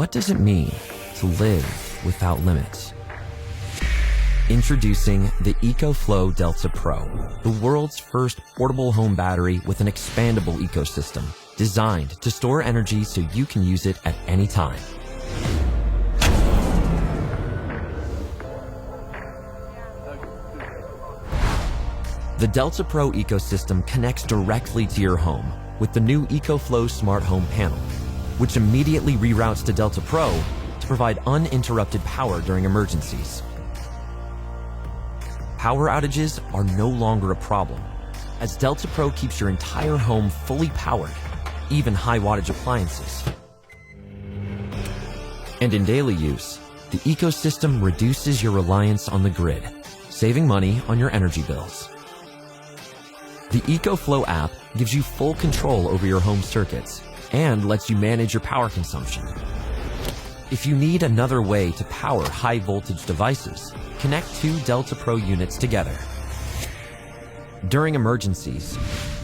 What does it mean to live without limits? Introducing the EcoFlow Delta Pro, the world's first portable home battery with an expandable ecosystem designed to store energy so you can use it at any time. The Delta Pro ecosystem connects directly to your home with the new EcoFlow Smart Home Panel, which immediately reroutes to Delta Pro to provide uninterrupted power during emergencies. Power outages are no longer a problem, as Delta Pro keeps your entire home fully powered, even high-wattage appliances. And in daily use, the ecosystem reduces your reliance on the grid, saving money on your energy bills. The EcoFlow app gives you full control over your home circuits and lets you manage your power consumption. If you need another way to power high-voltage devices, connect two Delta Pro units together. During emergencies,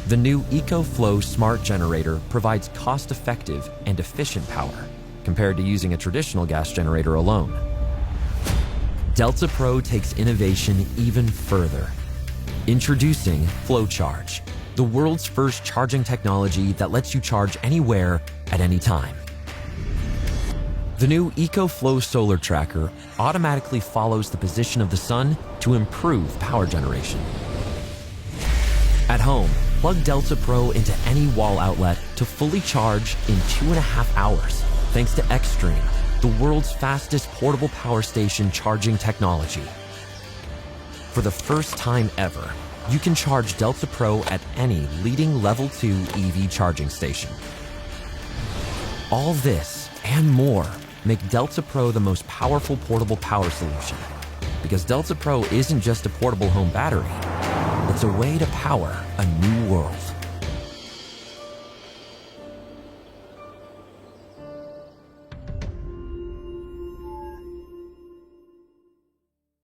the new EcoFlow Smart Generator provides cost-effective and efficient power compared to using a traditional gas generator alone. Delta Pro takes innovation even further. Introducing MultiCharge, the world's first charging technology that lets you charge anywhere at any time. The new EcoFlow solar tracker automatically follows the position of the sun to improve power generation. At home, plug Delta Pro into any wall outlet to fully charge in 2.5 hours, thanks to Xtreme, the world's fastest portable power station charging technology. For the first time ever, you can charge Delta Pro at any leading Level 2 EV charging station. All this and more make Delta Pro the most powerful portable power solution, because Delta Pro isn't just a portable home battery, it's a way to power a new world.